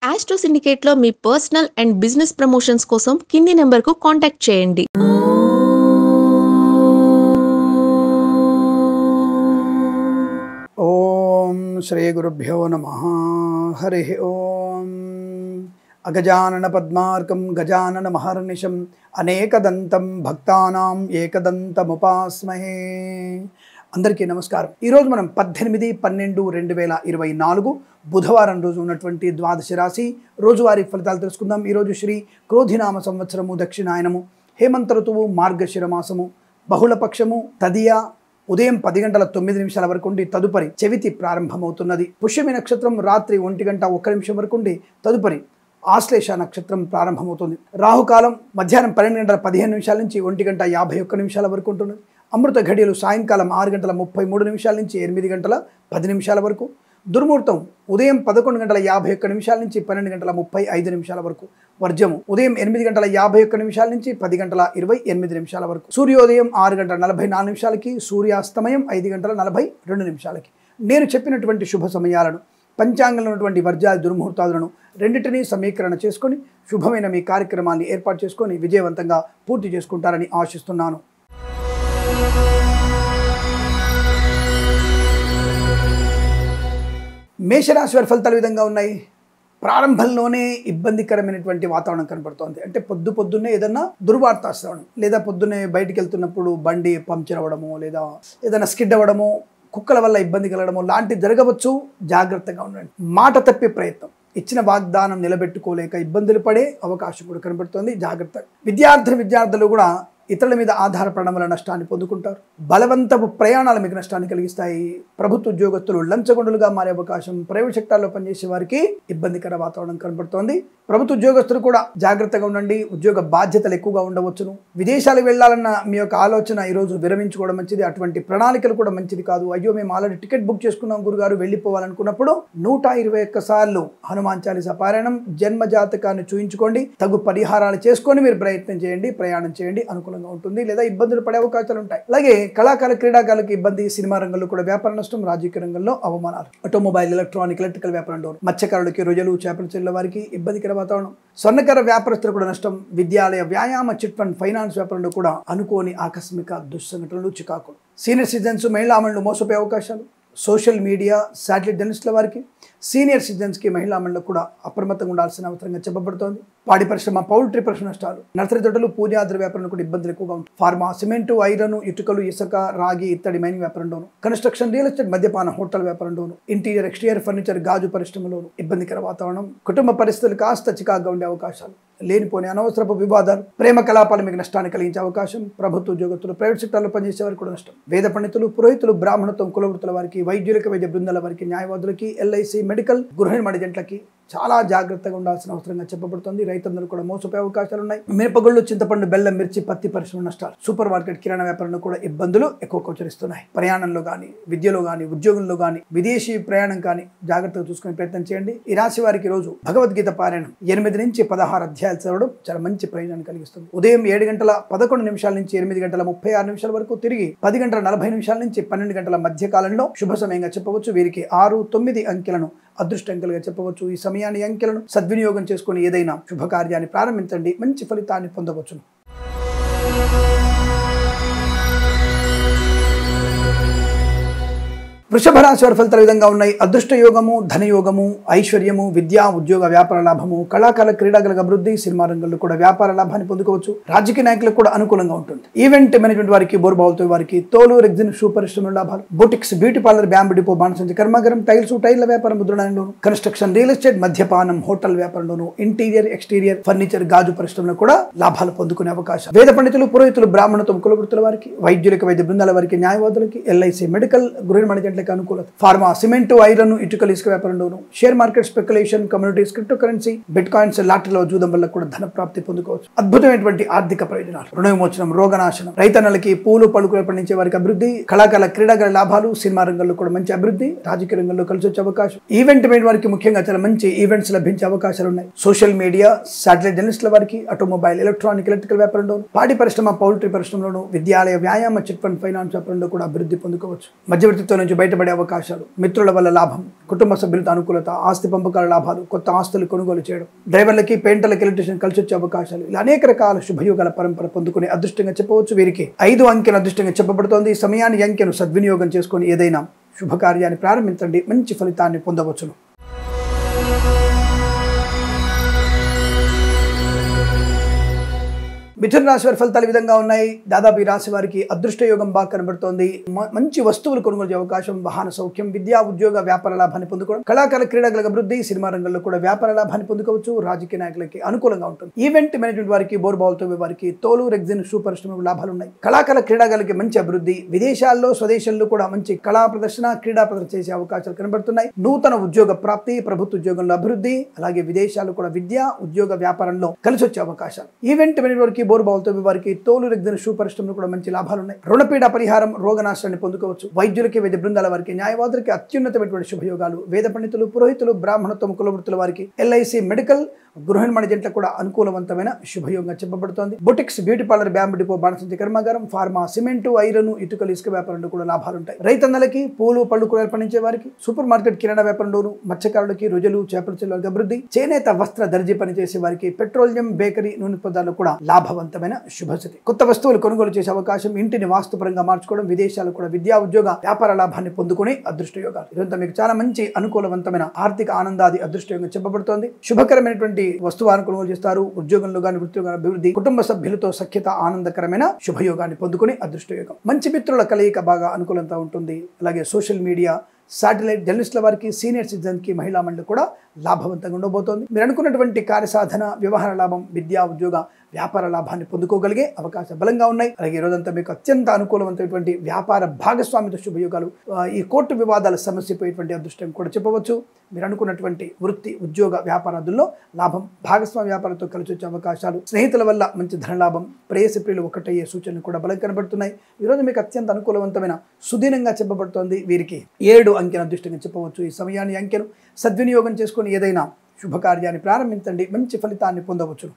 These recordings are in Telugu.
ఆస్ట్రో సిండికేట్లో మీ పర్సనల్ అండ్ బిజినెస్ ప్రమోషన్స్ కోసం కింది నెంబర్కు కాంటాక్ట్ చేయండి. ఓం శ్రీ గురుభ్యో నమః. హరి ఓం. అగజానన పద్మార్కం గజానన మహర్నిశం అనేకదంతం భక్తానాం ఏకదంతముపాస్మహే. అందరికీ నమస్కారం. ఈరోజు మనం 18/12/2024 బుధవారం రోజు ఉన్నటువంటి ద్వాదశ రాశి రోజువారీ ఫలితాలు తెలుసుకుందాం. ఈరోజు శ్రీ క్రోధినామ సంవత్సరము, దక్షిణాయనము, హేమంత ఋతువు, మార్గశిర మాసము, బహుళపక్షము, తదియా ఉదయం 10:09 వరకు ఉండి తదుపరి చవితి ప్రారంభమవుతున్నది. పుష్యమి నక్షత్రం రాత్రి 1:01 వరకు ఉండి తదుపరి ఆశ్లేష నక్షత్రం ప్రారంభమవుతుంది. రాహుకాలం మధ్యాహ్నం 12:15 నుంచి 1:51 వరకు ఉంటున్నది. అమృత ఘడియలు సాయంకాలం 6:33 నుంచి 8:10 వరకు. దుర్ముహూర్తం ఉదయం 11:51 నుంచి 12:35 వరకు. వర్జము ఉదయం 8:51 నుంచి 10:28 వరకు. సూర్యోదయం 6:44 సూర్యాస్తమయం 5:42. నేను చెప్పినటువంటి శుభ సమయాలను, పంచాంగంలో ఉన్నటువంటి వర్జాది దుర్ముహూర్తాలను రెండింటినీ సమీకరణ చేసుకొని శుభమైన మీ కార్యక్రమాన్ని ఏర్పాటు చేసుకొని విజయవంతంగా పూర్తి చేసుకుంటారని ఆశిస్తున్నాను. మేషరాశి వారి ఫలితాలు విధంగా ఉన్నాయి. ప్రారంభంలోనే ఇబ్బందికరమైనటువంటి వాతావరణం కనబడుతోంది. అంటే పొద్దున్నే ఏదన్నా దుర్వార్త వస్తాను, లేదా పొద్దున్నే బయటికి వెళ్తున్నప్పుడు బండి పంక్చర్ అవ్వడము, లేదా ఏదైనా స్కిడ్ అవ్వడము, కుక్కల వల్ల ఇబ్బంది కలగడము లాంటివి జరగవచ్చు. జాగ్రత్తగా ఉండండి. మాట తప్పే ప్రయత్నం, ఇచ్చిన వాగ్దానం నిలబెట్టుకోలేక ఇబ్బందులు పడే అవకాశం కూడా కనబడుతోంది. జాగ్రత్త. విద్యార్థులు కూడా ఇతరుల మీద ఆధారపడడం వల్ల నష్టాన్ని పొందుకుంటారు. బలవంతపు ప్రయాణాలు మీకు నష్టాన్ని కలిగిస్తాయి. ప్రభుత్వ ఉద్యోగస్తులు లంచగొండులుగా మారే అవకాశం, ప్రైవేట్ సెక్టార్లో పనిచేసే వారికి ఇబ్బందికర వాతావరణం కనబడుతోంది. ప్రభుత్వ ఉద్యోగస్తులు కూడా జాగ్రత్తగా ఉండండి. ఉద్యోగ బాధ్యతలు ఎక్కువగా ఉండవచ్చును. విదేశాలకు వెళ్లాలన్న మీ యొక్క ఆలోచన ఈరోజు విరమించుకోవడం మంచిది. అటువంటి ప్రణాళికలు కూడా మంచిది కాదు. అయ్యో మేము ఆల్రెడీ టికెట్ బుక్ చేసుకున్నాం గురుగారు, వెళ్ళిపోవాలనుకున్నప్పుడు 121 సార్లు హనుమాన్ చాలీసా పారాయణం, జన్మ జాతకాన్ని చూయించుకోండి. తగు పరిహారాలు చేసుకొని మీరు ప్రయత్నం చేయండి, ప్రయాణం చేయండి. అనుకూలంగా ఉంటుంది. లేదా ఇబ్బందులు పడే అవకాశాలు ఉంటాయి. అలాగే కళాకారులు, క్రీడాకారులకు ఇబ్బంది. సినిమా రంగంలో కూడా వ్యాపార నష్టం, రాజకీయ రంగంలో అవమానాలు. ఆటోమొబైల్, ఎలక్ట్రికల్ వ్యాపారంలో, మత్స్యకారులకి, రొయ్యలు, చేపల చెరువుల వారికి ఇబ్బందికర వాతావరణం. స్వర్ణకార వ్యాపారస్తులు కూడా నష్టం. విద్యాలయ, వ్యాయామ, చిట్ ఫండ్, ఫైనాన్స్ వ్యాపారంలో కూడా అనుకోని ఆకస్మిక దుస్సంఘటనలు, చికాకులు. సీనియర్ సిటిజన్స్, మహిళామణులు మోసపోయే అవకాశాలు. సోషల్ మీడియా, శాటిలైట్ జర్నలిస్టుల వారికి, సీనియర్ సిటిజన్స్కి, మహిళామణులకు కూడా అప్రమత్తంగా ఉండాల్సిన అవసరంగా చెప్పబడుతోంది. పాడి పరిశ్రమ, పౌల్ట్రీ పరిశ్రమ నష్టాలు. నర్సరీ తోటలు, పూజాద్ర వ్యాపారంలో కూడా ఇబ్బందులు ఎక్కువగా ఉంటాయి. ఫార్మా, సిమెంటు, ఐరన్, ఇటుకలు, ఇసుక, రాగి, ఇత్తడి, మైనింగ్ వ్యాపారంలోను, కన్స్ట్రక్షన్, రియల్ ఎస్టేట్, మద్యపాన, హోటల్ వ్యాపారంలోను, ఇంటీరియర్, ఎక్స్టీరియర్ ఫర్నిచర్, గాజు పరిశ్రమలోను ఇబ్బందికర వాతావరణం. కుటుంబ పరిస్థితులు కాస్త చికాకుగా ఉండే అవకాశాలు. లేనిపోని అనవసరపు వివాదాలు, ప్రేమ కలాపాలు మీకు నష్టాన్ని కలిగించే అవకాశం. ప్రభుత్వ ఉద్యోగస్తులు, ప్రైవేట్ సెక్టార్లో పనిచేసే వారికి కూడా నష్టం. వేద పండితులు, పురోహితులు, బ్రాహ్మణత్వం, కులవృత్తుల వారికి, వైద్యులకు, వైద్య బృందాల వారికి, న్యాయవాదులకి, ఎల్ఐసి, మెడికల్, గృహ నిర్మాణ జంట్లకి చాలా జాగ్రత్తగా ఉండాల్సిన అవసరంగా చెప్పబడుతుంది. రైతులందరూ కూడా మోసపోయే అవకాశాలు ఉన్నాయి. మిరపగుళ్ళు, చింతపండు, బెల్లం, మిర్చి, పత్తి పరిశ్రమ నష్టాలు. సూపర్ మార్కెట్, కిరాణా వ్యాపారంలో కూడా ఇబ్బందులు ఎక్కువ గోచరిస్తున్నాయి. ప్రయాణంలో కానీ, విద్యలో కానీ, ఉద్యోగంలో కానీ, విదేశీ ప్రయాణం కానీ జాగ్రత్తగా చూసుకునే ప్రయత్నం చేయండి. ఈ రాశి వారికి రోజు భగవద్గీత పారాయణం 8 నుంచి 16 అధ్యాయాలు చదవడం చాలా మంచి ప్రయోజనాన్ని కలిగిస్తుంది. ఉదయం 7:11 నుంచి 8:36 వరకు, తిరిగి 10:40 నుంచి 12 మధ్య కాలంలో శుభ సమయంగా చెప్పవచ్చు. వీరికి 6, 9 అంకెలను అదృష్ట అంకెలుగా చెప్పవచ్చు. ఈ సమయాన్ని, అంకెలను సద్వినియోగం చేసుకుని ఏదైనా శుభకార్యాన్ని ప్రారంభించండి. మంచి ఫలితాన్ని పొందవచ్చును. వృషభ రాశి వారి ఫలితాలు విధంగా ఉన్నాయి. అదృష్ట యోగము, ధనయోగము, ఐశ్వర్యము, విద్యా, ఉద్యోగ, వ్యాపార లాభము. కళాకారుల, క్రీడాకారులకు అభివృద్ధి. సినిమా రంగంలో కూడా వ్యాపార లాభాన్ని పొందుకోవచ్చు. రాజకీయ నాయకులకు కూడా అనుకూలంగా ఉంటుంది. ఈవెంట్ మేనేజ్మెంట్ వారికి, బోర్బావులతో వారికి, తోలు, రెగ్జిన్, షూ పరిశ్రమ లాభాలు. Boutiques, beauty parlour, bamboo depot, బాణసంచ కర్మాగారం, టైల్స్, టైర్ల వ్యాపారం, ముద్రణలోను, కన్స్ట్రక్షన్, రియల్ ఎస్టేట్, మద్యపానం, హోటల్ వ్యాపారంలోను, ఇంటీరియర్, ఎక్స్టీరియర్ ఫర్నిచర్, గాజు పరిశ్రమలో కూడా లాభాలు పొందుకునే అవకాశం. వేద పండితులు, పురోహితులు, బ్రాహ్మణత్వం, కులవృత్తుల వారికి, వైద్యులకు, వైద్య బృందాల వారికి, న్యాయవాదులకి, ఎల్ఐసి, మెడికల్, గృహ నిర్మాణ జంట్లకి అనుకూలత. ఫార్మా, సిమెంటు, ఐరన్, ఇటుకలు, ఇసుక వ్యాపారంలోను, share market, speculation, communities, crypto currency, bitcoins, లాటరీలో జూదం వల్ల కూడా ధన ప్రాప్తి పొందుకోవచ్చు. అద్భుతమైనటువంటి ఆర్థిక ప్రయోజనాలు. రుణ విమోచనం, రోగనాశనం. రైతన్నలకి, పూలు, పలుకులు పండించే వారికి అభివృద్ధి. కళాకారుల, క్రీడాకారుల లాభాలు. సినిమా రంగంలో కూడా మంచి అభివృద్ధి. రాజకీయ రంగంలో కలిసి వచ్చే అవకాశం. ఈవెంట్ మేనేజ్ వారికి ముఖ్యంగా చాలా మంచి ఈవెంట్స్ లభించే అవకాశాలు ఉన్నాయి. సోషల్ మీడియా, శాటిలైట్ జర్నలిస్టుల వారికి, ఆటోమొబైల్, ఎలక్ట్రికల్ వ్యాపారంలోను, పాడి పరిశ్రమ, పౌల్ట్రీ పరిశ్రమలోను, విద్యాలయ, వ్యాయామ, చిట్ ఫండ్, ఫైనాన్స్ వ్యాపారంలో కూడా అభివృద్ధి పొందుకోవచ్చు. మధ్యవర్తిత్వం నుంచి బయట బయటపడే అవకాశాలు, మిత్రుల వల్ల లాభం, కుటుంబ సభ్యులతో అనుకూలత, ఆస్తి పంపకాల లాభాలు, కొత్త ఆస్తులు కొనుగోలు చేయడం, డ్రైవర్లకి, పెయింటర్లకి, ఎలక్ట్రీషియన్ కలిసి వచ్చే అవకాశాలు, ఇలా అనేక రకాల శుభయోగాల పరంపర పొందుకునే అదృష్టంగా చెప్పవచ్చు. వీరికి 5 అంకెల అదృష్టంగా చెప్పబడుతోంది. ఈ సమయాన్ని, ఈ అంకెను సద్వినియోగం చేసుకొని ఏదైనా శుభకార్యాన్ని ప్రారంభించండి, మంచి ఫలితాన్ని పొందవచ్చును. మిథున రాశి వారి ఫలితాలు ఈ విధంగా ఉన్నాయి. దాదాపు ఈ రాశి వారికి అదృష్ట యోగం బాగా కనబడుతోంది. మంచి వస్తువులు కొనుగోలు చేసే అవకాశం, వాహన సౌఖ్యం, విద్యా ఉద్యోగ వ్యాపార లాభాన్ని పొందుకోవడం, కళాకారుల క్రీడాకుల అభివృద్ధి, సినిమా రంగంలో కూడా వ్యాపార లాభాన్ని పొందుకోవచ్చు. రాజకీయ నాయకులకి అనుకూలంగా ఉంటుంది. ఈవెంట్ మేనేజ్మెంట్ వారికి, బోర్బాల్తో వారికి, తోలు రెగ్జిన్ షూ పరిశ్రమకు లాభాలు ఉన్నాయి. కళాకారుల క్రీడాకారులకి మంచి అభివృద్ధి, విదేశాల్లో స్వదేశాల్లో కూడా మంచి కళా ప్రదర్శన, క్రీడా ప్రదర్శన చేసే అవకాశాలు కనబడుతున్నాయి. నూతన ఉద్యోగ ప్రాప్తి, ప్రభుత్వ ఉద్యోగంలో అభివృద్ధి, అలాగే విదేశాల్లో కూడా విద్య, ఉద్యోగ వ్యాపారంలో కలిసి వచ్చే అవకాశాలు. ఈవెంట్ మేనేజ్మెంట్ వారికి, బోర్బాల్తో వారికి, తోలు రెగ్జిన్ షూ పరిశ్రమలో కూడా మంచి లాభాలు ఉన్నాయి. రుణపీడ పరిహారం, రోగనాశాన్ని పొందుకోవచ్చు. వైద్యులకి, వైద్య బృందాల వారికి, న్యాయవాదులకి అత్యున్నతమైనటువంటి శుభయోగాలు. వేద పండితులు, పురోహితులు, బ్రాహ్మణత్వం, కులవృత్తుల వారికి, ఎల్ఐసి, మెడికల్, గృహ నిర్మాణ జంటలకు కూడా అనుకూలవంతమైన శుభయోగంగా చెప్పబడుతోంది. Boutiques, beauty parlour, bamboo depot, బాణసంచి కర్మాగారం, ఫార్మా, సిమెంటు, ఐరన్, ఇటుకలు, ఇసుక వ్యాపారంలో కూడా లాభాలు ఉంటాయి. రైతన్నలకి, పూలు, పళ్ళు కూరలు పండించే వారికి, సూపర్ మార్కెట్, కిరాణా వ్యాపారంలోను, మత్స్యకారులకి, రొయ్యలు, చేపల చెరువులకు అభివృద్ధి, చేనేత, వస్త్ర, దర్జీ పనిచేసే వారికి, పెట్రోలియం, బేకరీ, నూనె పదార్థాలు కూడా లాభవంతమైన శుభస్థితి. కొత్త వస్తువులు కొనుగోలు చేసే అవకాశం, ఇంటిని వాస్తుపరంగా మార్చుకోవడం, విదేశాలు కూడా విద్యా ఉద్యోగ వ్యాపార లాభాన్ని పొందుకునే అదృష్ట యోగాలు. ఇదంతా మీకు చాలా మంచి అనుకూలవంతమైన ఆర్థిక ఆనందాది అదృష్ట యోగం చెప్పబడుతోంది. శుభకరమైనటువంటి వస్తువులను కొనుగోలు చేస్తారు. ఉద్యోగంలో కానీ, వృత్తిలో కానీ అభివృద్ధి, కుటుంబ సభ్యులతో సఖ్యత, ఆనందకరమైన శుభయోగాన్ని పొందుకునే అదృష్ట యోగం. మంచి మిత్రుల కలయిక బాగా అనుకూలంగా ఉంటుంది. అలాగే సోషల్ మీడియా, శాటిలైట్ జర్నలిస్టుల వారికి, సీనియర్ సిటిజన్కి, మహిళా మండలి కూడా లాభవంతంగా ఉండబోతోంది. మీరు అనుకున్నటువంటి కార్యసాధన, వ్యవహార లాభం, విద్యా ఉద్యోగ వ్యాపార లాభాన్ని పొందుకోగలిగే అవకాశం బలంగా ఉన్నాయి. అలాగే ఈరోజంతా మీకు అత్యంత అనుకూలవంతమైనటువంటి వ్యాపార భాగస్వామితో శుభయోగాలు. ఈ కోర్టు వివాదాల సమస్యపోయేటువంటి అదృష్టం కూడా చెప్పవచ్చు. మీరు అనుకున్నటువంటి వృత్తి, ఉద్యోగ వ్యాపారాదుల్లో లాభం, భాగస్వామి వ్యాపారంతో కలిసి వచ్చే అవకాశాలు, స్నేహితుల వల్ల మంచి ధనలాభం, ప్రేయసి ప్రియులు ఒకటయ్యే సూచనలు కూడా బలం కనబడుతున్నాయి. ఈరోజు మీకు అత్యంత అనుకూలవంతమైన సుదీనంగా చెప్పబడుతోంది. వీరికి 7 అంకెను అదృష్టంగా చెప్పవచ్చు. ఈ సమయాన్ని, అంకెను సద్వినియోగం చేసుకుని ఏదైనా శుభకార్యాన్ని ప్రారంభించండి, మంచి ఫలితాన్ని పొందవచ్చు.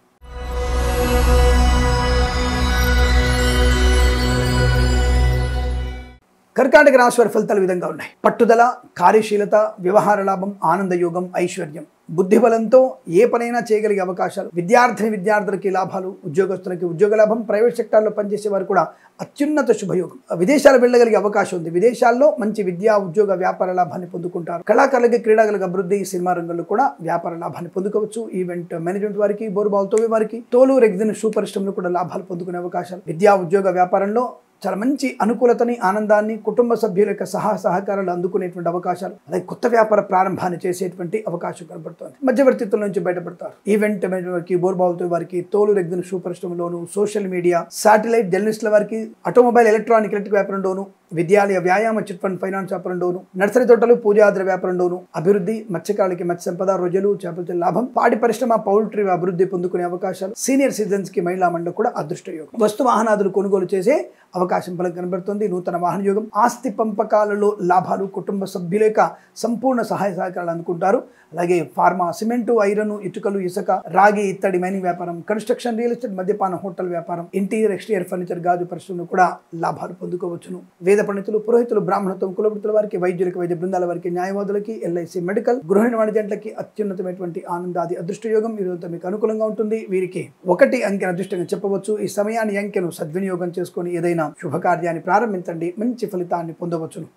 కర్కాటక రాశి వారి ఫలితాలు విధంగా ఉన్నాయి. పట్టుదల, కార్యశీలత, వ్యవహార లాభం, ఆనందయోగం, ఐశ్వర్యం, బుద్ధిబలంతో ఏ పనైనా చేయగలిగే అవకాశాలు, విద్యార్థులకి లాభాలు, ఉద్యోగస్తులకి ఉద్యోగ లాభం, ప్రైవేట్ సెక్టార్లో పనిచేసే వారు కూడా అత్యున్నత శుభయోగం. విదేశాలు వెళ్ళగలిగే అవకాశం ఉంది. విదేశాల్లో మంచి విద్యా, ఉద్యోగ, వ్యాపార లాభాన్ని పొందుకుంటారు. కళాకారులకి, క్రీడాకులకు అభివృద్ధి, సినిమా రంగంలో కూడా వ్యాపార లాభాన్ని పొందుకోవచ్చు. ఈవెంట్ మేనేజ్మెంట్ వారికి, బోర్బాల్తో వారికి, తోలు రెగ్జిన్ షూ పరిశ్రమలో కూడా లాభాలు పొందుకునే అవకాశాలు. విద్యా, ఉద్యోగ వ్యాపారంలో చాలా మంచి అనుకూలతని, ఆనందాన్ని, కుటుంబ సభ్యుల యొక్క సహకారాలు అందుకునేటువంటి అవకాశాలు, అలాగే కొత్త వ్యాపార ప్రారంభాన్ని చేసేటువంటి అవకాశం కనబడుతుంది. మధ్యవర్తిత్వం నుంచి బయటపడతారు. ఈవెంట్ మేనేజ్మెంట్ వారికి, బోర్బాల్తో వారికి, తోలు రెగ్జిన్ షూ పరిశ్రమలోను, సోషల్ మీడియా, శాటిలైట్ జర్నలిస్టుల వారికి, ఆటోమొబైల్, ఎలక్ట్రానిక్ వ్యాపారంలోను, విద్యాలయ, వ్యాయామ, చిట్ ఫండ్, ఫైనాన్స్ వ్యాపారంలోను, నర్సరీ తోటలు, పూజాద్ర వ్యాపారంలోను అభివృద్ధి, మత్స్యకారులకి మత్స్య సంపద, రొయ్యలు, చేపల లాభం, పాడి పరిశ్రమ, పౌల్ట్రీ అభివృద్ధి పొందుకునే అవకాశాలు, సీనియర్ సిటిజన్స్ కి, మహిళా మండలి కూడా అదృష్ట యోగం. వస్తు వాహనాదులు కొనుగోలు చేసే అవకాశం బలం కనబడుతుంది. నూతన వాహన యోగం, ఆస్తి పంపకాలలో లాభాలు, కుటుంబ సభ్యుల యొక్క సంపూర్ణ సహాయ సహకారాలు అందుకుంటారు. అలాగే ఫార్మా, సిమెంటు, ఐరన్, ఇటుకలు, ఇసుక, రాగి, ఇత్తడి, మైనింగ్ వ్యాపారం, కన్స్ట్రక్షన్, రియల్ ఎస్టేట్, మద్యపాన, హోటల్ వ్యాపారం, ఇంటీరియర్, ఎక్స్టీరియర్ ఫర్నిచర్, గాజు పరిశ్రమలు కూడా లాభాలు పొందుకోవచ్చును. వేద పండితులు, పురోహితులు, బ్రాహ్మణత్వం, కులవృత్తుల వారికి, వైద్యులకి, వైద్య బృందాల వారికి, న్యాయవాదులకి, ఎల్ఐసి, మెడికల్, గృహ నిర్మాణ జంటలకి అత్యున్నతమైనటువంటి ఆనందాది అదృష్ట యోగం ఈరోజు మీకు అనుకూలంగా ఉంటుంది. వీరికి 1 అంకెను అదృష్టంగా చెప్పవచ్చు. ఈ సమయాన్ని, అంకెను సద్వినియోగం చేసుకుని ఏదైనా శుభకార్యాన్ని ప్రారంభించండి, మంచి ఫలితాన్ని పొందవచ్చును.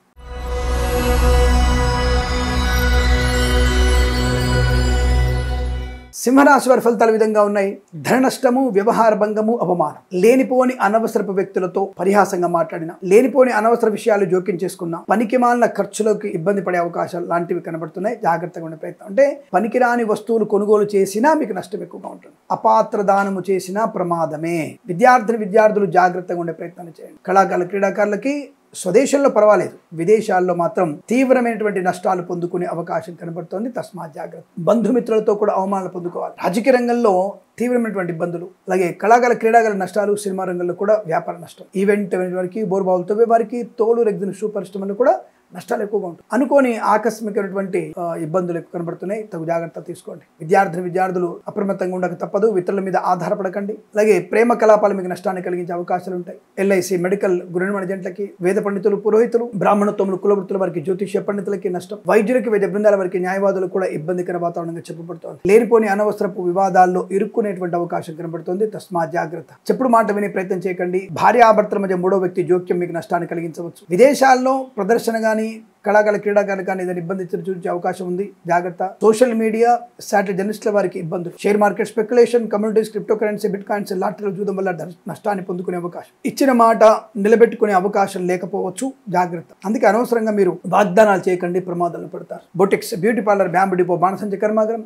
సింహరాశి వారి ఫలితాలు విధంగా ఉన్నాయి. ధన నష్టము, వ్యవహార భంగము, అవమానం, లేనిపోని అనవసరపు వ్యక్తులతో పరిహాసంగా మాట్లాడిన, లేనిపోని అనవసర విషయాలు జోక్యం చేసుకున్న, పనికిమాలిన ఖర్చులకు ఇబ్బంది పడే అవకాశాలు లాంటివి కనబడుతున్నాయి. జాగ్రత్తగా ఉండే ప్రయత్నం. అంటే పనికిరాని వస్తువులు కొనుగోలు చేసినా మీకు నష్టం ఎక్కువగా ఉంటుంది. అపాత్ర దానము చేసినా ప్రమాదమే. విద్యార్థులు జాగ్రత్తగా ఉండే ప్రయత్నాలు చేయండి. కళాకారుల, క్రీడాకారులకి స్వదేశంలో పర్వాలేదు, విదేశాల్లో మాత్రం తీవ్రమైనటువంటి నష్టాలు పొందుకునే అవకాశం కనబడుతోంది. తస్మాత్ జాగ్రత్త. బంధుమిత్రులతో కూడా అవమానాలు పొందుకోవాలి. రాజకీయ రంగంలో తీవ్రమైనటువంటి ఇబ్బందులు, అలాగే కళాకారుల, క్రీడాకారుల నష్టాలు, సినిమా రంగంలో కూడా వ్యాపార నష్టం. ఈవెంట్ వారికి, బోర్బాల్తో వారికి, తోలు రెగ్జిన్ షూ పరిశ్రమలో కూడా నష్టాలు ఎక్కువగా ఉంటాయి. అనుకోని ఆకస్మికమైనటువంటి ఇబ్బందులు ఎక్కువ కనబడుతున్నాయి. తగు జాగ్రత్త తీసుకోండి. విద్యార్థులు అప్రమత్తంగా ఉండక తప్పదు. ఇతరుల మీద ఆధారపడకండి. అలాగే ప్రేమ కలాపాలు మీకు నష్టాన్ని కలిగించే అవకాశాలు ఉంటాయి. ఎల్ఐసి, మెడికల్, గృహ నిర్మాణ ఏజెంట్లకి, వేద పండితులు, పురోహితులు, బ్రాహ్మణత్వములు, కులవృత్తుల వారికి, జ్యోతిష్య పండితులకి నష్టం. వైద్యులకి, వైద్య బృందాల వారికి, న్యాయవాదులు కూడా ఇబ్బందికర వాతావరణంగా చెప్పబడుతోంది. లేనిపోని అనవసరపు వివాదాల్లో ఇరుక్కునేటువంటి అవకాశం కనబడుతోంది. తస్మా జాగ్రత్త. చెప్పుడు మాట వినే ప్రయత్నం చేయకండి. భార్యాభర్తల మధ్య మూడో వ్యక్తి జోక్యం మీకు నష్టాన్ని కలిగించవచ్చు. విదేశాల్లో ప్రదర్శన గానీ, క్రీడాకారులు కానీ ఏదైనా ఇబ్బంది చూపించే అవకాశం ఉంది. జాగ్రత్త. సోషల్ మీడియా, శాటిలైట్ జర్నలిస్టుల వారికి ఇబ్బందులు. Share market speculation, communities, crypto currency, bitcoins, లాటరీలు చూడడం వల్ల నష్టాన్ని పొందుకునే అవకాశం. ఇచ్చిన మాట నిలబెట్టుకునే అవకాశం లేకపోవచ్చు. జాగ్రత్త. అందుకే అనవసరంగా మీరు వాగ్దానాలు చేయకండి, ప్రమాదాలను పడతారు. Boutiques, beauty parlour, bamboo depot, బాణసంచ కర్మాగారం,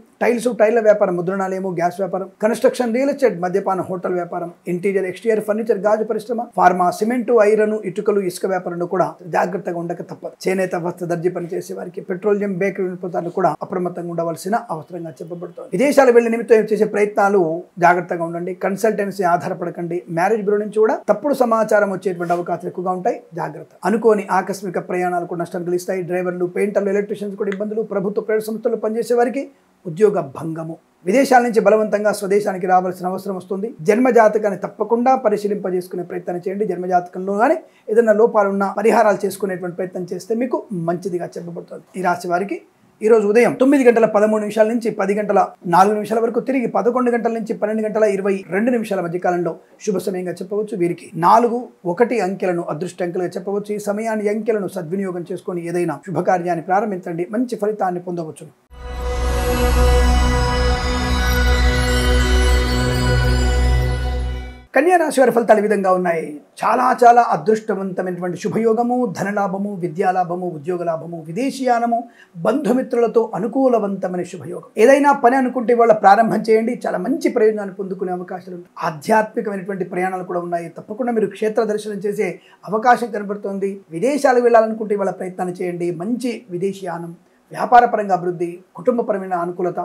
టైల్ల వ్యాపారం, ముద్రణాలయము, గ్యాస్ వ్యాపారం, కన్స్ట్రక్షన్, రియల్ ఎస్టేట్, మద్యపాన, హోటల్ వ్యాపారం, ఇంటీరియర్, ఎక్స్టీరియర్ ఫర్నిచర్, గాజు పరిశ్రమ, ఫార్మా, సిమెంటు, ఐరన్, ఇటుకలు, ఇసుక వ్యాపారంలో కూడా జాగ్రత్తగా ఉండక తప్పదు. చేనేత, వస్త్ర దర్జీ పనిచేసే వారికి, పెట్రోలియం, బేకరీ వినియోగదారులు కూడా అప్రమత్తంగా ఉండవలసిన అవసరంగా చెప్పబడుతుంది. విదేశాలు వెళ్లి నిమిత్తం చేసే ప్రయత్నాలు జాగ్రత్తగా ఉండండి. కన్సల్టెన్సీ ఆధారపడకండి. మ్యారేజ్ బ్యూరో నుంచి కూడా తప్పుడు సమాచారం వచ్చేటువంటి అవకాశాలు ఎక్కువగా ఉంటాయి. జాగ్రత్త. అనుకోని ఆకస్మిక ప్రయాణాలు కూడా నష్టాన్ని కలిగిస్తాయి. డ్రైవర్లు, పెయింటర్లు, ఎలక్ట్రీషియన్స్ కూడా ఇబ్బందులు. ప్రభుత్వ ప్రైవేట్ సంస్థల్లో పనిచేసే వారికి ఉద్యోగ భంగము. విదేశాల నుంచి బలవంతంగా స్వదేశానికి రావాల్సిన అవసరం వస్తుంది. జన్మజాతకాన్ని తప్పకుండా పరిశీలింపజేసుకునే ప్రయత్నం చేయండి. జన్మజాతకంలో కానీ ఏదైనా లోపాలున్నా పరిహారాలు చేసుకునేటువంటి ప్రయత్నం చేస్తే మీకు మంచిదిగా చెప్పబడుతుంది. ఈ రాశి వారికి ఈరోజు ఉదయం 9:13 నుంచి 10:04 వరకు, తిరిగి 11 నుంచి 12:22 మధ్య కాలంలో శుభ సమయంగా చెప్పవచ్చు. వీరికి 4, 1 అంకెలను అదృష్ట అంకెలుగా చెప్పవచ్చు. ఈ సమయాన్ని అంకెలను సద్వినియోగం చేసుకొని ఏదైనా శుభకార్యాన్ని ప్రారంభించండి. మంచి ఫలితాన్ని పొందవచ్చు. కన్యా రాశి వారి ఫలితాలు ఈ విధంగా ఉన్నాయి. చాలా అదృష్టవంతమైనటువంటి శుభయోగము, ధనలాభము, విద్యాలాభము, ఉద్యోగ లాభము, విదేశీయానము, బంధుమిత్రులతో అనుకూలవంతమైన శుభయోగం. ఏదైనా పని అనుకుంటే వాళ్ళ ప్రారంభం చేయండి. చాలా మంచి ప్రయోజనాన్ని పొందుకునే అవకాశాలు ఉన్నాయి. ఆధ్యాత్మికమైనటువంటి ప్రయాణాలు కూడా ఉన్నాయి. తప్పకుండా మీరు క్షేత్ర దర్శనం చేసే అవకాశం కనబడుతోంది. విదేశాలకు వెళ్ళాలనుకుంటే వాళ్ళ ప్రయత్నాన్ని చేయండి. మంచి విదేశీయానం, వ్యాపారపరంగా అభివృద్ధి, కుటుంబపరమైన అనుకూలత,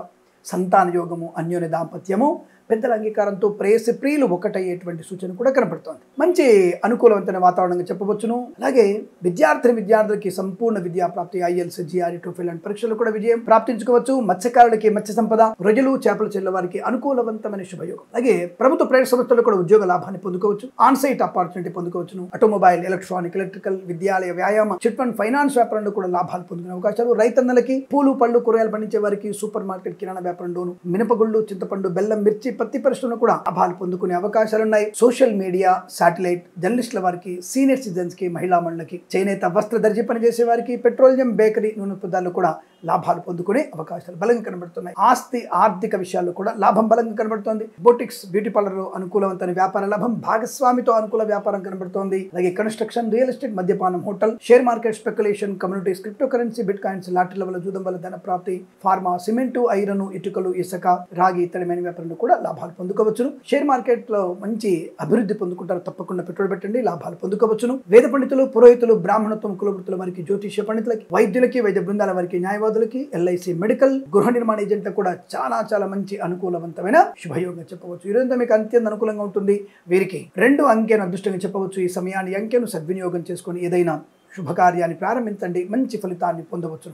సంతాన యోగము, అన్యోన్య దాంపత్యము, పెద్దల అంగీకారంతో ప్రేయసి ప్రియులు ఒకటయ్యేటువంటి సూచన కూడా కనబడుతోంది. మంచి అనుకూలవంతమైన వాతావరణంగా చెప్పవచ్చును. అలాగే విద్యార్థులకి సంపూర్ణ విద్యా ప్రాప్తి, IELTS, GRE, TOEFL లాంటి పరీక్షలు కూడా విజయం ప్రాప్తించుకోవచ్చు. మత్స్యకారులకి మత్స్య సంపద, రొయ్యలు, చేపలు చెల్ల వారికి అనుకూలవంతమైన శుభయోగం. అలాగే ప్రభుత్వ ప్రైవేట్ సంస్థల్లో కూడా ఉద్యోగ లాభాన్ని పొందుకోవచ్చు. ఆన్సైట్ ఆపర్చునిటీ పొందుకోవచ్చును. ఆటోమొబైల్, ఎలక్ట్రానిక్, ఎలక్ట్రికల్, విద్యాలయ, వ్యాయామ, చిట్ ఫండ్, ఫైనాన్స్ వ్యాపారంలో కూడా లాభాలు పొందుకునే అవకాశాలు. రైతన్నలకి, పూలు, పళ్ళు, కూరగాయలు పండించే వారికి, సూపర్ మార్కెట్, కిరాణా వ్యాపారంలోను, మినపగుళ్ళు, చింతపండు, బెల్లం, మిర్చి, పత్తి పరిశ్రమలో కూడా లాభాలు పొందుకునే అవకాశాలు ఉన్నాయి. సోషల్ మీడియా, శాటిలైట్ జర్నలిస్టుల వారికి, సీనియర్ సిటిజన్స్ కి, మహిళా మండలికి, చేనేత, వస్త్ర దర్జీ పనిచేసే వారికి, పెట్రోలియం, బేకరీ, నూనె పదార్థాలు కూడా లాభాలు పొందుకునే అవకాశాలు బలంగా కనబడుతున్నాయి. ఆస్తి, ఆర్థిక విషయాల్లో కూడా లాభం బలంగా కనబడుతోంది. బొటిక్స్, బ్యూటీ పార్లర్ అనుకూలవంతమైన వ్యాపార లాభం, భాగస్వామితో అనుకూల వ్యాపారం కనబడుతోంది. అలాగే కన్స్ట్రక్షన్, రియల్ ఎస్టేట్, మద్యపానం, hotel, share market speculation, communities, crypto currency, bitcoins, లాటరీల వల్ల జూదం వల్ల ధన ప్రాప్తి, ఫార్మా, సిమెంటు, ఐరన్, ఇటుకలు, ఇసుక, రాగి ఇతరమైన వ్యాపారంలో కూడా లాభాలు పొందుకోవచ్చును. షేర్ మార్కెట్ లో మంచి అభివృద్ధి పొందుకుంటారు. తప్పకుండా పెట్టుబడి పెట్టండి, లాభాలు పొందుకోవచ్చును. వేద పండితులు, పురోహితులు, బ్రాహ్మణత్వం, కులవృత్తుల వారికి, జ్యోతిష్య పండితులకి, వైద్యులకి, వైద్య బృందాల వారికి, న్యాయవాదులకి, LIC, మెడికల్, గృహ నిర్మాణ ఏజెంట్లకు కూడా చాలా మంచి అనుకూలవంతమైన శుభయోగం చెప్పవచ్చు. ఈ రోజంతా మీకు అత్యంత అనుకూలంగా ఉంటుంది. వీరికి 2 అంకెను అదృష్టంగా చెప్పవచ్చు. ఈ సమయాన్ని అంకెను సద్వినియోగం చేసుకొని ఏదైనా శుభకార్యాన్ని ప్రారంభించండి. మంచి ఫలితాన్ని పొందవచ్చు.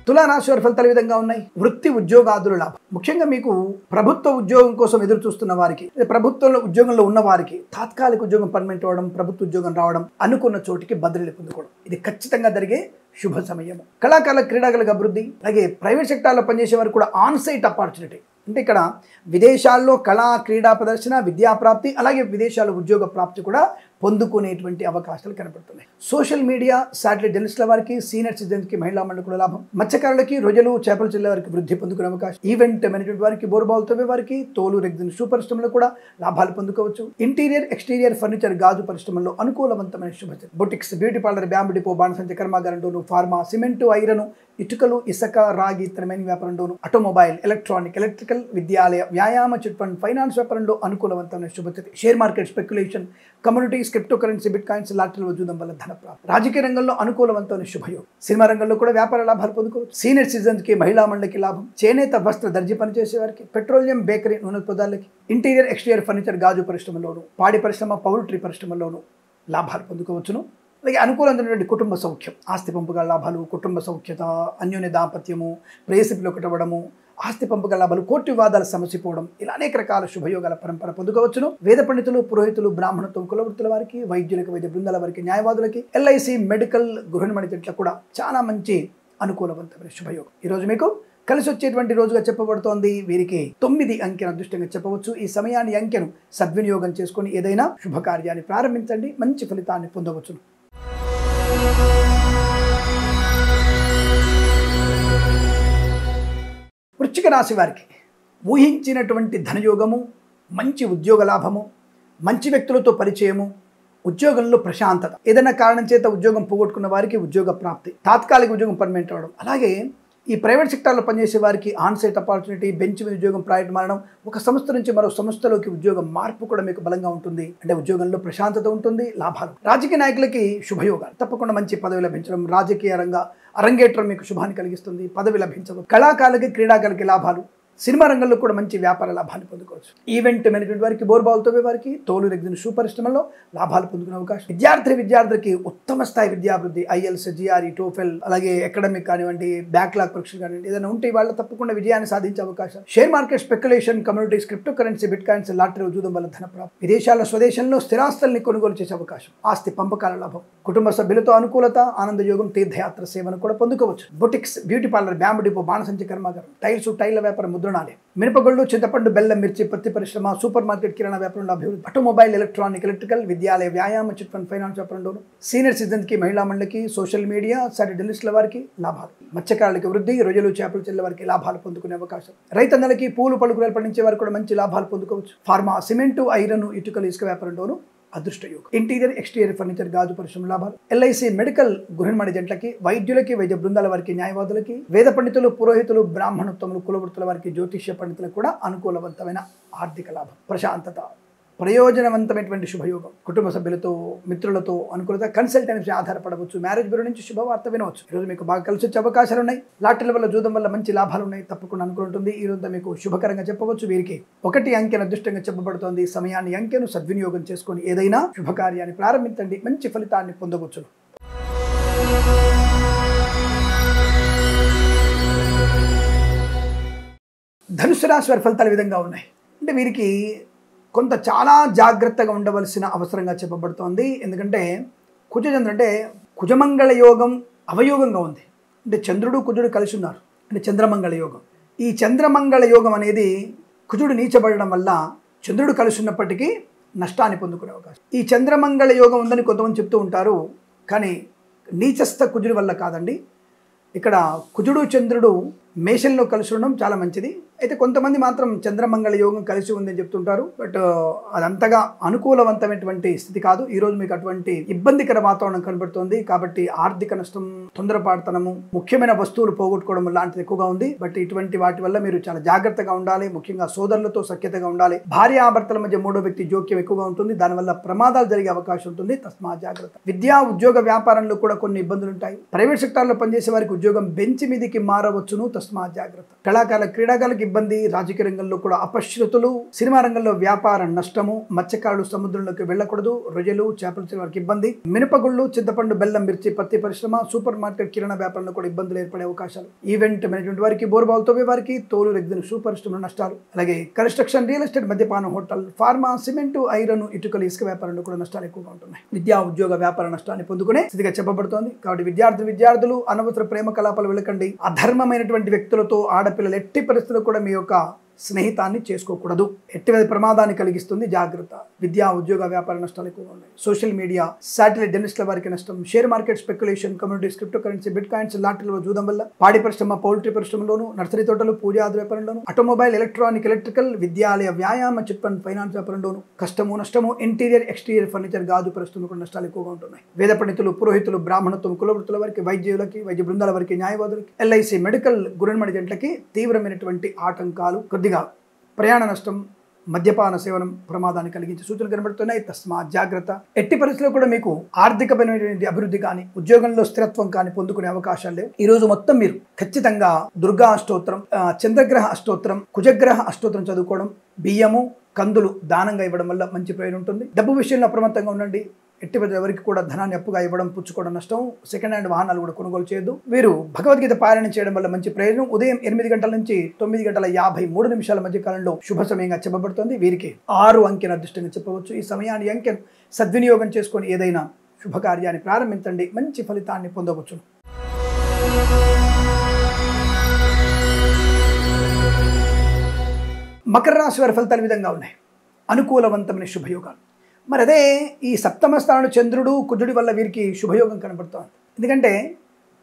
తులారాశి వారి ఫలితాలు ఈ విధంగా ఉన్నాయి. వృత్తి, ఉద్యోగాదుల లాభం. ముఖ్యంగా మీకు ప్రభుత్వ ఉద్యోగం కోసం ఎదురు చూస్తున్న వారికి, ప్రభుత్వంలో ఉద్యోగంలో ఉన్న వారికి తాత్కాలిక ఉద్యోగం పర్మనెంట్ అవ్వడం, ప్రభుత్వ ఉద్యోగం రావడం, అనుకున్న చోటికి బదిలీ పొందుకోవడం, ఇది ఖచ్చితంగా జరిగే శుభ సమయము. కళాకారుల, క్రీడాకారులకు అభివృద్ధి. అలాగే ప్రైవేట్ సెక్టార్లో పనిచేసే వారికి కూడా ఆన్సైట్ ఆపర్చునిటీ. అంటే ఇక్కడ విదేశాల్లో కళా, క్రీడా ప్రదర్శన, విద్యా ప్రాప్తి, అలాగే విదేశాల్లో ఉద్యోగ ప్రాప్తి కూడా పొందుకునేటువంటి అవకాశాలు కనబడుతున్నాయి. సోషల్ మీడియా, శాటిలైట్ జర్నలిస్టుల వారికి, సీనియర్ సిటిజన్స్కి, మహిళా మండలి కూడా లాభం. మత్స్యకారులకి, రొయ్యలు, చేపలు చెల్లే వారికి వృద్ధి పొందుకునే అవకాశం. ఈవెంట్ మేనేజ్మెంట్ వారికి, బోర్బాల్ తవ్వే వారికి, తోలు, రెగ్జిన్, షూ పరిశ్రమలో కూడా లాభాలు పొందుకోవచ్చు. ఇంటీరియర్, ఎక్స్టీరియర్ ఫర్నిచర్, గాజు పరిశ్రమల్లో అనుకూలవంతమైన శుభచర్య. Boutiques, beauty parlour, bamboo depot, బాణసంచ కర్మాగారంలోను, ఫార్మా, సిమెంటు, ఐరన్, ఇటుకలు, ఇసుక, రాగి ఇతరమైన వ్యాపారంలోను, ఆటోమొబైల్, ఎలక్ట్రానిక్, ఎలక్ట్రికల్, విద్యాలయ, వ్యాయామ, చిట్ ఫండ్, ఫైనాన్స్ వ్యాపారంలో అనుకూలవంతమైన శుభచర్య. Share market speculation, communities, crypto currency bitcoins లాటరీలో చూడడం వల్ల ధన ప్రాప్తి. రాజకీయ రంగంలో అనుకూలవంతమైన శుభయోగం. సినిమా రంగంలో కూడా వ్యాపార లాభాలు పొందుకోవచ్చు. సీనియర్ సిటిజన్స్ కి, మహిళా మండలికి లాభం. చేనేత వస్త్ర దర్జీ పనిచేసే వారికి, పెట్రోలియం, బేకరీ, నూనె పదార్థాలకి, ఇంటీరియర్ ఎక్స్టీరియర్ ఫర్నిచర్, గాజు పరిశ్రమలోను, పాడి పరిశ్రమ, పౌల్ట్రీ పరిశ్రమలోను లాభాలు పొందుకోవచ్చును. అలాగే అనుకూలమైనటువంటి కుటుంబ సౌఖ్యం, ఆస్తి పంపకాల లాభాలు, కుటుంబ సౌఖ్యత, అన్యోన్య దాంపత్యము, ప్రేయసిపులు ఒకటవడము, ఆస్తి పంపకాల లాభాలు, కోర్టు వివాదాలు సమసిపోవడం, ఇలా అనేక రకాల శుభయోగాల పరంపర పొందుకోవచ్చును. వేద పండితులు, పురోహితులు, బ్రాహ్మణత్వం, కులవృత్తుల వారికి, వైద్యులకు, వైద్య బృందాల వారికి, న్యాయవాదులకి, ఎల్ఐసి, మెడికల్, గృహిణి జట్లకు కూడా చాలా మంచి అనుకూలవంతమైన శుభయోగం. ఈరోజు మీకు కలిసి వచ్చేటువంటి రోజుగా చెప్పబడుతోంది. వీరికి 9 అంకెను అదృష్టంగా చెప్పవచ్చు. ఈ సమయాన్ని, అంకెను సద్వినియోగం చేసుకొని ఏదైనా శుభకార్యాన్ని ప్రారంభించండి, మంచి ఫలితాన్ని పొందవచ్చును. వృశ్చిక రాశి వారికి ఊహించినటువంటి ధనయోగము, మంచి ఉద్యోగ లాభము, మంచి వ్యక్తులతో పరిచయము, ఉద్యోగంలో ప్రశాంతత, ఏదైనా కారణం చేత ఉద్యోగం పోగొట్టుకున్న వారికి ఉద్యోగ ప్రాప్తి, తాత్కాలిక ఉద్యోగం పర్మనెంట్ అవ్వడం, అలాగే ఈ ప్రైవేట్ సెక్టార్లో పనిచేసే వారికి ఆన్సైట్ ఆపర్చునిటీ, బెంచ్ మీద ఉద్యోగం ప్రాజెక్ట్ మారడం, ఒక సంస్థ నుంచి మరో సంస్థలోకి ఉద్యోగం మార్పు కూడా మీకు బలంగా ఉంటుంది. అంటే ఉద్యోగంలో ప్రశాంతత ఉంటుంది, లాభాలు. రాజకీయ నాయకులకి శుభయోగాలు, తప్పకుండా మంచి పదవి లభించడం, రాజకీయ అరంగేట్రం మీకు శుభాన్ని కలిగిస్తుంది, పదవి లభించడం. కళాకారులకి, క్రీడాకారులకి లాభాలు. సినిమా రంగంలో కూడా మంచి వ్యాపార లాభాన్ని పొందుకోవచ్చు. ఈవెంట్ మేనేజ్మెంట్ వారికి, బోర్బాల్తో వారికి, తోలు రెగ్జిన్ షూ పరిశ్రమలో లాభాలు పొందుకునే అవకాశం. విద్యార్థులకి ఉత్తమ స్థాయి విద్యాభివృద్ధి, ఐఎల్స్, జిఆర్ఈ, టోఫెల్, అలాగే అకాడమిక్ కానివ్వండి, బ్యాక్లాగ్ పరీక్షలు కానివ్వండి, ఏదైనా ఉంటే వాళ్ళ తప్పకుండా విజయాన్ని సాధించే అవకాశం. Share market, speculation, communities, crypto currency, bit coins, lottery చూడడం వల్ల ధన ప్రాప్తి. విదేశాల్లో, స్వదేశంలో స్థిరాస్తుల్ని కొనుగోలు చేసే అవకాశం. ఆస్తి పంపకాల లాభం. కుటుంబ సభ్యులతో అనుకూలత, ఆనందయోగం, తీర్థయాత్ర సేవను కూడా పొందుకోవచ్చు. Boutiques, beauty parlour, bamboo depot, బాణసంచి కర్మాగారం, టైల్స్, టైల్ల వ్యాపారం, ముద్రణాలయం, మినపగొళ్ళు, చింతపండు, బెల్లం, మిర్చి, పత్తి పరిశ్రమ, సూపర్ మార్కెట్, కిరాణా వ్యాపారంలో అభివృద్ధి. ఆటోమొబైల్, ఎలక్ట్రానిక్, ఎలక్ట్రికల్, విద్యాలయ, వ్యాయామ, చిట్ ఫండ్, ఫైనాన్స్ వ్యాపారంలోను. సీనియర్ సిటిజన్స్ కి, మహిళా మండలికి, సోషల్ మీడియా, సాటిలైట్ల వారికి లాభాలు. మత్స్యకారులకి వృద్ధి, రొయ్యలు, చేపలు చెల్లె వారికి లాభాలు పొందుకునే అవకాశం. రైతన్నలకి, పూలు, పలుకురాలు పండించే వారికి కూడా మంచి లాభాలు పొందుకోవచ్చు. ఫార్మా, సిమెంటు, ఐరన్, ఇటుకలు, ఇసుక వ్యాపారంలోను అదృష్టయోగం. ఇంటీరియర్ ఎక్స్టీరియర్ ఫర్నిచర్, గాజు పరిశ్రమ లాభాలు. ఎల్ఐసి, మెడికల్, గృహిణి జంటలకి, వైద్యులకి, వైద్య బృందాల వారికి, న్యాయవాదులకి, వేద పండితులు, పురోహితులు, బ్రాహ్మణత్వములు, కులవృత్తుల వారికి, జ్యోతిష్య పండితులకు కూడా అనుకూలవంతమైన ఆర్థిక లాభం, ప్రశాంతత, ప్రయోజనవంతమైనటువంటి శుభయోగం. కుటుంబ సభ్యులతో, మిత్రులతో అనుకూలత. కన్సల్టెన్సీ ఆధారపడవచ్చు. మ్యారేజ్ బ్యూరో నుంచి శుభవార్త వినవచ్చు. ఈరోజు మీకు బాగా కలిసి వచ్చే అవకాశాలు ఉన్నాయి. లాటరీల వల్ల, జూదం వల్ల మంచి లాభాలు ఉన్నాయి. తప్పకుండా అనుకూలం ఉంటుంది. ఈ రోజు మీకు శుభకరంగా చెప్పవచ్చు. వీరికి 1 అంకెను అదృష్టంగా చెప్పబడుతోంది. సమయాన్ని, అంకెను సద్వినియోగం చేసుకొని ఏదైనా శుభకార్యాన్ని ప్రారంభించండి, మంచి ఫలితాన్ని పొందవచ్చు. ధనుసు రాశి వారి ఫలితాలు ఈ విధంగా ఉన్నాయి. అంటే వీరికి కొంత చాలా జాగ్రత్తగా ఉండవలసిన అవసరంగా చెప్పబడుతోంది. ఎందుకంటే కుజచంద్రుడు అంటే కుజమంగళ యోగం అవయోగంగా ఉంది. అంటే చంద్రుడు, కుజుడు కలిసి ఉన్నారు. అంటే చంద్రమంగళ యోగం. ఈ చంద్రమంగళ యోగం అనేది కుజుడు నీచబడడం వల్ల చంద్రుడు కలిసి ఉన్నప్పటికీ నష్టాన్ని పొందుకునే అవకాశం. ఈ చంద్రమంగళ యోగం ఉందని కొంతమంది చెప్తూ ఉంటారు. కానీ నీచస్థ కుజుడి వల్ల కాదండి. ఇక్కడ కుజుడు, చంద్రుడు మేషంలో కలిసి ఉండడం చాలా మంచిది. అయితే కొంతమంది మాత్రం చంద్రమంగళ యోగం కలిసి ఉందని చెప్తుంటారు. బట్ అదంతగా అనుకూలవంతమైనటువంటి స్థితి కాదు. ఈరోజు మీకు అటువంటి ఇబ్బందికర వాతావరణం కనబడుతోంది. కాబట్టి ఆర్థిక నష్టం, తొందరపాటుతనము, ముఖ్యమైన వస్తువులు పోగొట్టుకోవడం లాంటిది ఎక్కువగా ఉంది. బట్ ఇటువంటి వాటి వల్ల మీరు చాలా జాగ్రత్తగా ఉండాలి. ముఖ్యంగా సోదరులతో సఖ్యతగా ఉండాలి. భార్యాభర్తల మధ్య మూడో వ్యక్తి జోక్యం ఎక్కువగా ఉంటుంది. దానివల్ల ప్రమాదాలు జరిగే అవకాశం ఉంటుంది. తస్మా జాగ్రత్త. విద్యా, ఉద్యోగ, వ్యాపారంలో కూడా కొన్ని ఇబ్బందులు ఉంటాయి. ప్రైవేట్ సెక్టార్లో పనిచేసే వారికి ఉద్యోగం బెంచ్ మీదకి మారవచ్చును. తస్మా జాగ్రత్త. క్రీడాకారులకు ఇబ్బంది, రాజకీయ రంగంలో కూడా అపశ్రుతులు, సినిమా రంగంలో వ్యాపార నష్టము, మత్స్యకారులు సముద్రంలోకి వెళ్ళకూడదు, రొయ్యలు, చేపలు వారికి ఇబ్బంది, మినపగుళ్ళు, చింతపండు, బెల్లం, మిర్చి, పత్తి పరిశ్రమ, సూపర్ మార్కెట్, కిరాణా వ్యాపారంలో కూడా ఇబ్బందులు ఏర్పడే అవకాశాలు. ఈవెంట్ మేనేజ్మెంట్ వారికి, బోర్బాల్తో వారికి, తోలు రెగ్జిన్ షూ పరిశ్రమ నష్టాలు. అలాగే కన్స్ట్రక్షన్, రియల్ ఎస్టేట్, మద్యపానం, హోటల్, ఫార్మా, సిమెంటు, ఐరన్, ఇటుకలు, ఇసుక వ్యాపారంలో కూడా నష్టాలు ఎక్కువగా ఉంటున్నాయి. విద్యా, ఉద్యోగ, వ్యాపార నష్టాన్ని పొందుకునే స్థితిగా చెప్పబడుతోంది. కాబట్టి విద్యార్థులు అనవసర ప్రేమ కలాపాలు వెళ్ళకండి. అధర్మమైనటువంటి వ్యక్తులతో ఆడపిల్లలు ఎట్టి పరిస్థితుల్లో కూడా మీ యొక్క స్నేహితాన్ని చేసుకోకూడదు. ఎట్టివేది ప్రమాదాన్ని కలిగిస్తుంది. జాగ్రత్త. విద్యా, ఉద్యోగ, వ్యాపార నష్టాలు ఎక్కువగా ఉన్నాయి. సోషల్ మీడియా, శాటిలైట్ జర్నలిస్టుల వారికి నష్టం. Share market, speculation, communities, crypto currency, bitcoins, లాటరీలో చూడడం వల్ల, పాడి పరిశ్రమ, పౌల్ట్రీ పరిశ్రమలోను, నర్సరీ తోటలు, పూజాది వ్యాపారంలోను, ఆటోమొబైల్, ఎలక్ట్రానిక్, ఎలక్ట్రికల్, విద్యాలయ, వ్యాయామ, చిట్ ఫండ్, ఫైనాన్స్ వ్యాపారంలోను కష్టము, నష్టము. ఇంటీరియర్ ఎక్స్టీరియర్ ఫర్నిచర్, గాజు పరిశ్రమలో కూడా నష్టాలు ఎక్కువగా ఉంటున్నాయి. వేద పండితులు, పురోహితులు, బ్రాహ్మణత్వం, కులవృత్తుల వారికి, వైద్యులకి, వైద్య బృందాల వారికి, న్యాయవాదులకి, ఎల్ఐసి, మెడికల్, గృహిణి జంటలకి తీవ్రమైనటువంటి ఆటంకాలు, కొద్దిగా ప్రయాణ నష్టం, మద్యపాన సేవనం ప్రమాదాన్ని కలిగించే సూచనలు కనబడుతున్నాయి. తస్మాత్ జాగ్రత్త. ఎట్టి పరిస్థితుల్లో కూడా మీకు ఆర్థికపరమైనటువంటి అభివృద్ధి కానీ ఉద్యోగంలో స్థిరత్వం కానీ పొందుకునే అవకాశాలు లేవు. ఈ రోజు మొత్తం మీరు ఖచ్చితంగా దుర్గా అష్టోత్తరం, చంద్రగ్రహ అష్టోత్తరం, కుజగ్రహ అష్టోత్తరం చదువుకోవడం, బియ్యము కందులు దానంగా ఇవ్వడం వల్ల మంచి ప్రయోజనం ఉంటుంది. డబ్బు విషయంలో అప్రమత్తంగా ఉండండి. ఎట్టి ఎవరికి కూడా ధనాన్ని అప్పుగా ఇవ్వడం, పుచ్చుకోవడం నష్టం. సెకండ్ హ్యాండ్ వాహనాలు కూడా కొనుగోలు చేయొద్దు. వీరు భగవద్గీత పారాయణ చేయడం వల్ల మంచి ప్రయోజనం. ఉదయం 8 గంటల నుంచి 9:53 మధ్య కాలంలో శుభ సమయంగా చెప్పబడుతుంది. వీరికి 6 అంకెను అదృష్టంగా చెప్పవచ్చు. ఈ సమయాన్ని అంకెను సద్వినియోగం చేసుకొని ఏదైనా శుభకార్యాన్ని ప్రారంభించండి, మంచి ఫలితాన్ని పొందవచ్చు. మకర రాశి వారి ఫలితాలు ఈ విధంగా ఉన్నాయి. అనుకూలవంతమైన శుభయోగాలు. మరి అదే ఈ సప్తమ స్థానంలో చంద్రుడు కుజుడి వల్ల వీరికి శుభయోగం కనబడుతోంది. ఎందుకంటే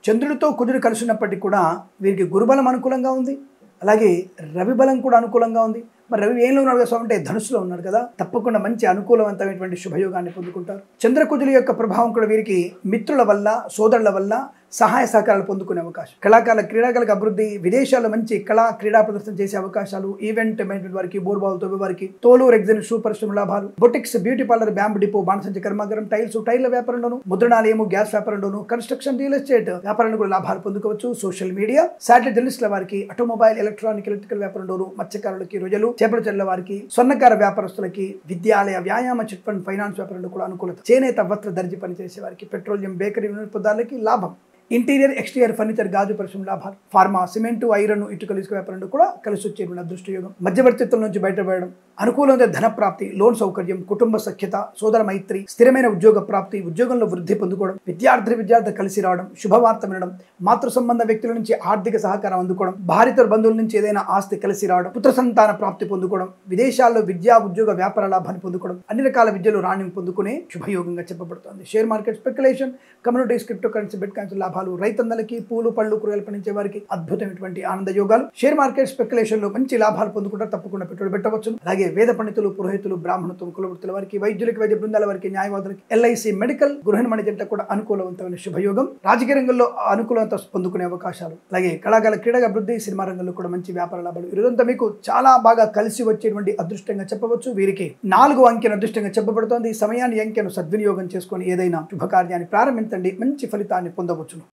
చంద్రుడితో కుజుడు కలిసి ఉన్నప్పటికీ కూడా వీరికి గురుబలం అనుకూలంగా ఉంది, అలాగే రవి బలం కూడా అనుకూలంగా ఉంది. మరి రవి ఏంలో ఉన్నాడు కదా అంటే ధనుసులో ఉన్నాడు కదా, తప్పకుండా మంచి అనుకూలవంతమైనటువంటి శుభయోగాన్ని పొందుకుంటారు. చంద్రకుజుల యొక్క ప్రభావం కూడా వీరికి మిత్రుల వల్ల, సోదరుల వల్ల సహాయ సహకారాలు పొందుకునే అవకాశం. కళాకారుల క్రీడాకారులకు అభివృద్ధి, విదేశాల్లో మంచి కళా క్రీడా ప్రదర్శన చేసే అవకాశాలు, ఈవెంట్ మేనేజ్మెంట్ వారికి, బోర్బావులతో వారికి, తోలు రెగ్జిన్ షూ పరిశ్రమ లాభాలు, boutiques, beauty parlour, bamboo depot, బాణసంచి కర్మాగారం, టైర్ల వ్యాపారంలోను, ముద్రణాలయము, గ్యాస్ వ్యాపారంలోను, కన్స్ట్రక్షన్, రియల్ ఎస్టేట్ వ్యాపారంలో కూడా లాభాలు పొందుకోవచ్చు. సోషల్ మీడియా, శాటిలైట్ జర్నలిస్టుల వారికి, ఆటోమొబైల్, ఎలక్ట్రికల్ వ్యాపారంలోను, మత్స్యకారులకి, రొయ్యలు, చేపల చెర్ల వారికి, స్వర్ణకార వ్యాపారస్తులకి, విద్యాలయ, వ్యాయామ, చిట్ ఫండ్, ఫైనాన్స్ వ్యాపారంలో కూడా అనుకూలత. చేనేత, వస్త్ర, దర్జీ పనిచేసే వారికి, పెట్రోలియం, బేకరీ వినియోగదారులకి లాభం. ఇంటీరియర్, ఎక్స్టీరియర్ ఫర్నిచర్, గాజు పరిశ్రమ లాభాలు. ఫార్మా, సిమెంటు, ఐరన్, ఇటుకలు, ఇసుక వ్యాపారంలో కూడా కలిసి వచ్చేటువంటి అదృష్టయోగం. మధ్యవర్తిత్వం నుంచి బయటపడడం, అనుకూలమైన ధన ప్రాప్తి, లోన్ సౌకర్యం, కుటుంబ సఖ్యత, సోదర మైత్రి, స్థిరమైన ఉద్యోగ ప్రాప్తి, ఉద్యోగంలో వృద్ధి పొందుకోవడం, విద్యార్థి కలిసి రావడం, శుభవార్త వినడం, మాతృ సంబంధ వ్యక్తుల నుంచి ఆర్థిక సహకారం అందుకోవడం, భార్యతో బంధువుల నుంచి ఏదైనా ఆస్తి కలిసి రావడం, పుత్ర సంతాన ప్రాప్తి పొందుకోవడం, విదేశాల్లో విద్యా, ఉద్యోగ, వ్యాపార లాభాన్ని పొందుకోవడం, అన్ని రకాల విద్యలు రాణింపు పొందుకునే శుభయోగంగా చెప్పబడుతుంది. Share market, speculation, communities, crypto currency, bit coins లాభాలు. రైతన్నలకి, పూలు, పళ్ళు, కూరగాయలు పండించే వారికి అద్భుతమైనటువంటి ఆనంద యోగాలు. షేర్ మార్కెట్, స్పెక్యులేషన్ లో మంచి లాభాలు పొందుకుంటారు. తప్పకుండా పెట్టుబడి పెట్టవచ్చు. అలాగే వేద పండితులు, పురోహితులు, బ్రాహ్మణత్వం, కులవృత్తుల వారికి, వైద్యులకి, వైద్య బృందాల వారికి, న్యాయవాదులకి, ఎల్ఐసి, మెడికల్, గృహ నిర్మాణ జంటకు కూడా అనుకూలవంతమైన శుభయోగం. రాజకీయ రంగంలో అనుకూలత పొందుకునే అవకాశాలు. అలాగే కళాకారుల క్రీడా అభివృద్ధి, సినిమా రంగంలో కూడా మంచి వ్యాపార లాభాలు. ఈరోజంతా మీకు చాలా బాగా కలిసి వచ్చేటువంటి అదృష్టంగా చెప్పవచ్చు. వీరికి 4 అంకెను అదృష్టంగా చెప్పబడుతోంది. ఈ సమయాన్ని అంకెను సద్వినియోగం చేసుకొని ఏదైనా శుభకార్యాన్ని ప్రారంభించండి, మంచి ఫలితాన్ని పొందవచ్చును.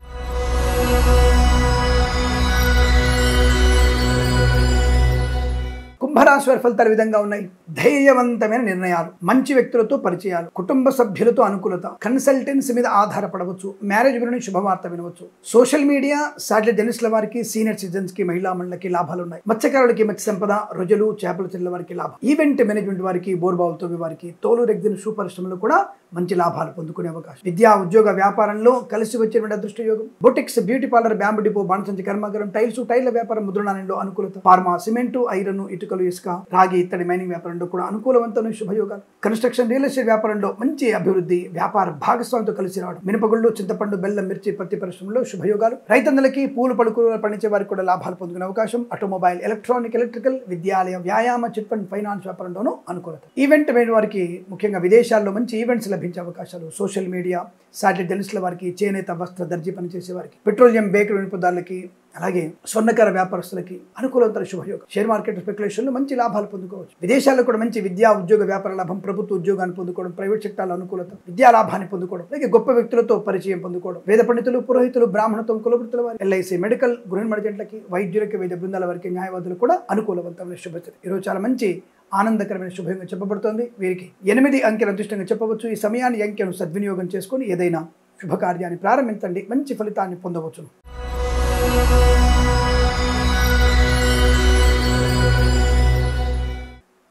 కుంభరాశి వారి ఫలితాలు విధంగా ఉన్నాయి. ధైర్యవంతమైన నిర్ణయాలు, మంచి వ్యక్తులతో పరిచయాలు, కుటుంబ సభ్యులతో అనుకూలత, కన్సల్టెన్సీ మీద ఆధారపడవచ్చు, మ్యారేజ్ గురించి శుభవార్త వినవచ్చు. సోషల్ మీడియా, శాటిలైట్ జర్నలిస్టుల వారికి, సీనియర్ సిటిజన్స్ కి, మహిళా మండలికి లాభాలు ఉన్నాయి. మత్స్యకారులకి, మత్స్య సంపద, రొయ్యలు, చేపల చెర్ల వారికి లాభం. ఈవెంట్ మేనేజ్మెంట్ వారికి, బోర్బావులతో వారికి, తోలు రెగ్జిన్ షూ పరిశ్రమలో కూడా మంచి లాభాలు పొందుకునే అవకాశం. విద్యా, ఉద్యోగ, వ్యాపారంలో కలిసి వచ్చేటువంటి అదృష్ట యోగం. Boutiques, beauty parlour, bamboo depot, బాణసంచి కర్మాగారం, టైర్ల వ్యాపారం, ముద్రణాలయంలో అనుకూలత. ఫార్మా, సిమెంటు, ఐరన్, ఇటుకలు, ఇసుక, రాగి, ఇత్తడి, మైనింగ్ వ్యాపారంలో కూడా అనుకూలవంతమైన శుభయోగాలు. కన్స్ట్రక్షన్, రియల్ ఎస్టేట్ వ్యాపారంలో మంచి అభివృద్ధి. వ్యాపార భాగస్వామితో కలిసి రావడం. మినపగుళ్ళు, చింతపండు, బెల్లం, మిర్చి, పత్తి పరిశ్రమలో శుభయోగాలు. రైతన్నలకి, పూలు, పలుకులు పండించే వారికి కూడా లాభాలు పొందుకునే అవకాశం. ఆటోమొబైల్, ఎలక్ట్రికల్, విద్యాలయం, వ్యాయామ, చిట్ ఫండ్, ఫైనాన్స్ వ్యాపారంలోనూ అనుకూలత. ఈవెంట్ మేనేజ్ వారికి ముఖ్యంగా విదేశాల్లో మంచి ఈవెంట్స్ లభించే అవకాశాలు. సోషల్ మీడియా, శాటిలైట్ జర్నలిస్టుల వారికి, చేనేత, వస్త్ర, దర్జీ పనిచేసే వారికి, పెట్రోలియం, బేకరీ వినియోగదారులకి, అలాగే స్వర్ణకార వ్యాపారస్తులకి అనుకూలవంతర శుభయోగం. షేర్ మార్కెట్, స్పెక్యులేషన్లో మంచి లాభాలు పొందుకోవచ్చు. విదేశాల్లో కూడా మంచి విద్యా, ఉద్యోగ, వ్యాపార లాభం, ప్రభుత్వ ఉద్యోగాన్ని పొందుకోవడం, ప్రైవేట్ సెక్టార్లో అనుకూలత, విద్యా లాభాన్ని పొందుకోవడం, అలాగే గొప్ప వ్యక్తులతో పరిచయం పొందుకోవడం. వేద పండితులు, పురోహితులు, బ్రాహ్మణత్వం, కులవృత్తుల వారి, ఎల్ఐసి, మెడికల్, గృహ నిర్మాణ జంటలకి, వైద్యులకి, వైద్య బృందాల వారికి, న్యాయవాదులు కూడా అనుకూలవంతమైన శుభచర్య. ఈరోజు చాలా మంచి ఆనందకరమైన శుభంగా చెప్పబడుతోంది. వీరికి 8 అంకెను అదృష్టంగా చెప్పవచ్చు. ఈ సమయాన్ని అంకెను సద్వినియోగం చేసుకుని ఏదైనా శుభకార్యాన్ని ప్రారంభించండి, మంచి ఫలితాన్ని పొందవచ్చు.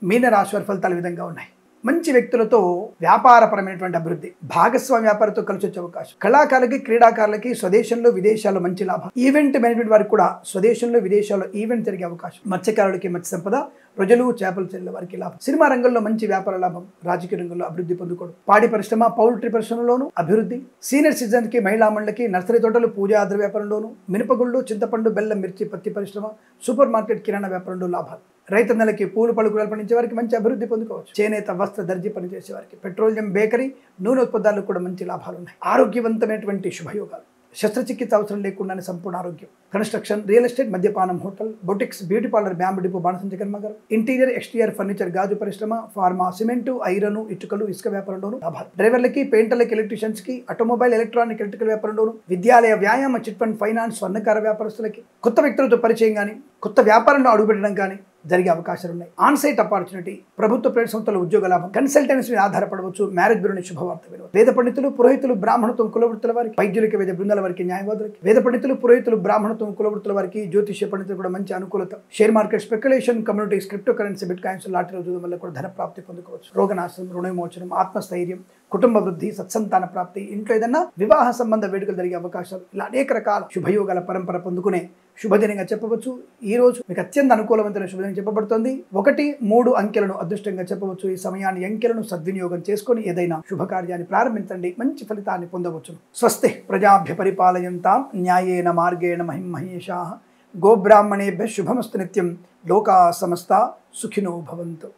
మీన రాశి వారి ఫలితాలు విధంగా ఉన్నాయి. మంచి వ్యక్తులతో వ్యాపారపరమైనటువంటి అభివృద్ధి, భాగస్వామి వ్యాపారంతో కలిసి వచ్చే అవకాశం. కళాకారులకి, క్రీడాకారులకి స్వదేశంలో, విదేశాల్లో మంచి లాభం. ఈవెంట్ మేనేజ్మెంట్ వారికి కూడా స్వదేశంలో, విదేశాల్లో ఈవెంట్ జరిగే అవకాశం. మత్స్యకారులకి, మత్స్య సంపద, రొయ్యలు, చేపల చెర్ల వారికి లాభం. సినిమా రంగంలో మంచి వ్యాపార లాభం. రాజకీయ రంగంలో అభివృద్ధి పొందుకోవడం. పాడి పరిశ్రమ, పౌల్ట్రీ పరిశ్రమలోను అభివృద్ధి. సీనియర్ సిటిజన్ కి, మహిళా మండలికి, నర్సరీ తోటలు, పూజా ఆధార వ్యాపారంలోను, మినపగుళ్ళు, చింతపండు, బెల్లం, మిర్చి, పత్తి పరిశ్రమ, సూపర్ మార్కెట్, కిరాణా వ్యాపారంలో లాభాలు. రైతన్నలకి, పూలు, పలుకులు పండించే వారికి మంచి అభివృద్ధి పొందుకోవచ్చు. చేనేత, వస్త్ర, దర్జీ పనిచేసే వారికి, పెట్రోలియం, బేకరీ, నూనె ఉత్పత్తులకు కూడా మంచి లాభాలు ఉన్నాయి. ఆరోగ్యవంతమైనటువంటి శుభయోగాలు. శస్త్రచికిత్స అవసరం లేకుండానే సంపూర్ణ ఆరోగ్యం. కన్స్ట్రక్షన్, రియల్ ఎస్టేట్, మద్యపానం, hotel, boutiques, beauty parlour, bamboo depot, బాణసంచ కర్మాగారం, ఇంటీరియర్, ఎక్స్టీరియర్ ఫర్నిచర్, గాజు పరిశ్రమ, ఫార్మా, సిమెంటు, ఐరన్, ఇటుకలు, ఇసుక వ్యాపారంలోను లాభాలు. డ్రైవర్లకి, పెయింటర్లకి, ఎలక్ట్రీషియన్స్ కి, ఆటోమొబైల్, ఎలక్ట్రానిక్, ఎలక్ట్రికల్ వ్యాపారంలోను, విద్యాలయ, వ్యాయామ, చిట్ ఫండ్, ఫైనాన్స్, స్వర్ణకార వ్యాపారస్తులకి, కొత్త వ్యక్తులతో పరిచయం కానీ, కొత్త వ్యాపారంలో అడుగుపెట్టడం కానీ జరిగే అవకాశాలు ఉన్నాయి. ఆన్సైట్ ఆపర్చునిటీ, ప్రభుత్వ ప్రైవేట్ సంస్థల ఉద్యోగ లాభం, కన్సల్టెన్సీ మీద ఆధారపడవచ్చు. మ్యారేజ్ బ్యూరోని శుభవార్త వినవచ్చు. వేద పండితులు, పురోహితులు, బ్రాహ్మణత్వం, కులవృత్తుల వారికి, వైద్యులకి, వేద బృందాల వారికి, న్యాయవాదులకి, వేద పండితులు, పురోహితులు, బ్రాహ్మణత్వం, కులవృత్తుల వారికి, జ్యోతిష్య పండితులు కూడా మంచి అనుకూలత. Share market, speculation, communities, crypto currency, bit coins, lottery చూడడం వల్ల కూడా ధన ప్రాప్తి పొందుకోవచ్చు. రోగనాశనం, రుణ విమోచనం, ఆత్మస్థైర్యం, కుటుంబ వృద్ధి, సత్సంతాన ప్రాప్తి, ఇంట్లో ఏదైనా వివాహ సంబంధ వేడుకలు జరిగే అవకాశాలు, ఇలా అనేక రకాల శుభయోగాల పరంపర పొందుకునే శుభదినంగా చెప్పవచ్చు. ఈ రోజు మీకు అత్యంత అనుకూలవంతమైన శుభదినం చెప్పబడుతోంది. 1, 3 అంకెలను అదృష్టంగా చెప్పవచ్చు. ఈ సమయాన్ని, అంకెలను సద్వినియోగం చేసుకొని ఏదైనా శుభకార్యాన్ని ప్రారంభించండి, మంచి ఫలితాన్ని పొందవచ్చు. స్వస్తి ప్రజాభ్య పరిపాలయంతాం న్యాయేన మార్గేణ మహిం మహేషాః. గోబ్రాహ్మణేభ్యః శుభమస్తు నిత్యం. లోకా సమస్తా సుఖినో భవంతు.